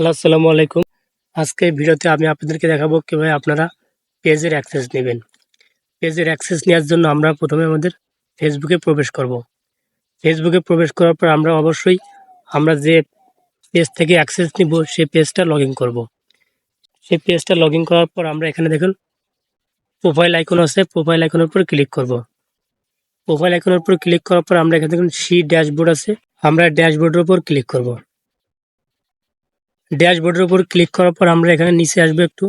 Hello, আসসালামু আলাইকুম। আজকে এই ভিডিওতে আমি আপনাদেরকে দেখাবো কিভাবে আপনারা পেজের অ্যাক্সেস নেবেন। পেজের অ্যাক্সেস নেওয়ার জন্য আমরা প্রথমে আমাদের ফেসবুকে প্রবেশ করব। ফেসবুকে প্রবেশ করার পর আমরা অবশ্যই আমরা যে পেজ থেকে অ্যাক্সেস নিব সেই পেজটা লগইন করব। সেই পেজটা লগইন করার পর আমরা এখানে দেখুন প্রোফাইল আইকন আছে, প্রোফাইল আইকনের উপর ক্লিক করব। প্রোফাইল আইকনের উপর ক্লিক করার পর আমরা এখানে দেখুন সি ড্যাশবোর্ড আছে, আমরা ড্যাশবোর্ডের উপর ক্লিক করব। ড্যাশবোর্ডের উপর ক্লিক করার পর আমরা এখানে নিচে আসবো একটু।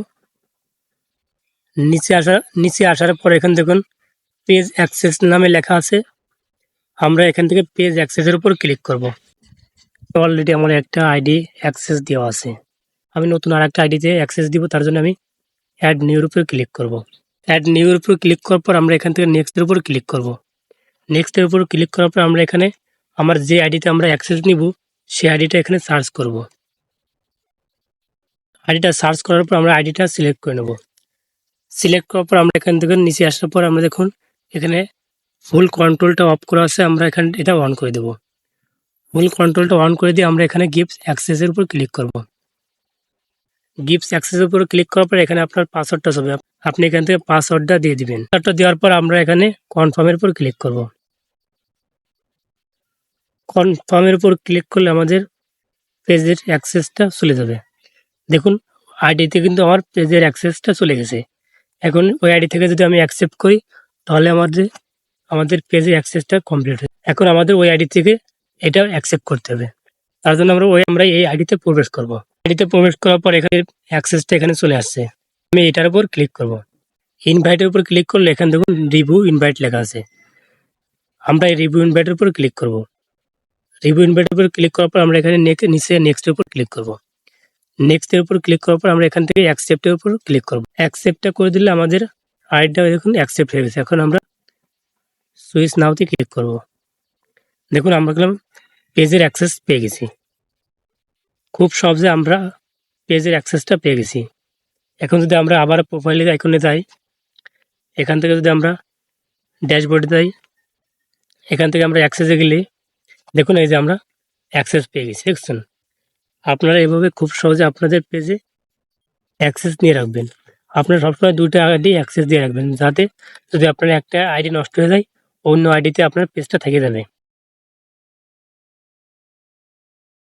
নিচে আসার পর এখানে দেখুন পেজ অ্যাক্সেস নামে লেখা আছে, আমরা এখান থেকে পেজ অ্যাক্সেসের উপর ক্লিক করব। অলরেডি আমার একটা আইডি অ্যাক্সেস দেওয়া আছে, আমি নতুন আরেকটা আইডিতে অ্যাক্সেস দিব, তার জন্য আমি অ্যাড নিউর উপর ক্লিক করব। অ্যাড নিউর উপর ক্লিক করার পর আমরা এখান থেকে নেক্সটের উপর ক্লিক করব। নেক্সটের উপর ক্লিক করার পর আমরা এখানে আমার যে আইডিতে আমরা অ্যাক্সেস নিব সেই আইডিটা এখানে সার্চ করব। আইডিটা সার্চ করার পর আমরা আইডিটা সিলেক্ট করে নেব। সিলেক্ট করার পর আমরা এখান থেকে নিচে আসার পর আমরা দেখুন এখানে ফুল কন্ট্রোলটা অফ করা আছে, আমরা এখানে এটা অন করে দেব। ফুল কন্ট্রোলটা অন করে দিয়ে আমরা এখানে গিভস অ্যাক্সেসের উপর ক্লিক করব। গিভস অ্যাক্সেসের উপর ক্লিক করার পর এখানে আপনার পাসওয়ার্ডটা হবে, আপনি এখান থেকে পাসওয়ার্ডটা দিয়ে দিবেন। পাসওয়ার্ডটা দেওয়ার পর আমরা এখানে কনফার্মের উপর ক্লিক করব। কনফার্মের উপর ক্লিক করলে আমাদের পেজের অ্যাক্সেসটা চলে যাবে। দেখুন আইডিতে কিন্তু আমার পেজের অ্যাক্সেসটা চলে গেছে। এখন ওই আইডি থেকে যদি আমি অ্যাকসেপ্ট করি তাহলে আমাদের পেজের অ্যাক্সেসটা কমপ্লিট হয়। এখন আমাদের ওই আইডি থেকে এটা অ্যাকসেপ্ট করতে হবে, তার জন্য আমরা এই আইডিতে প্রবেশ করব। আইডিতে প্রবেশ করার পর এখানে অ্যাক্সেসটা এখানে চলে আসছে, আমি এটার উপর ক্লিক করব। ইনভাইটের উপর ক্লিক করলে এখানে দেখুন রিভিউ ইনভাইট লেখা আছে, আমরা এই রিভিউ ইনভাইটের উপর ক্লিক করব। রিভিউ ইনভাইটের উপর ক্লিক করার পর আমরা এখানে নিচে নেক্সটের উপর ক্লিক করব। নেক্সটের উপর ক্লিক করার পর আমরা এখান থেকে অ্যাকসেপ্টের উপর ক্লিক করব। অ্যাকসেপ্টটা করে দিলে আমাদের আইডিটা দেখুন অ্যাকসেপ্ট হয়ে গেছে। এখন আমরা সুইচ নাওতে ক্লিক করব। দেখুন আমরা পেজের অ্যাক্সেস পেয়ে গেছি। খুব সহজে আমরা পেজের অ্যাক্সেসটা পেয়ে গেছি। এখন যদি আমরা আবার প্রোফাইলের আইকনে যাই, এখান থেকে যদি আমরা ড্যাশবোর্ডে যাই, এখান থেকে আমরা অ্যাক্সেসে গেলে দেখুন এই যে আমরা অ্যাক্সেস পেয়ে গেছি। দেখছেন, আপনারা এভাবে খুব সহজে আপনাদের পেজে অ্যাক্সেস নিয়ে রাখবেন। আপনারা সবসময় দুটো আইডি অ্যাক্সেস দিয়ে রাখবেন, যাতে যদি আপনার একটা আইডি নষ্ট হয়ে যায় অন্য আইডিতে আপনার পেজটা থেকে যাবে।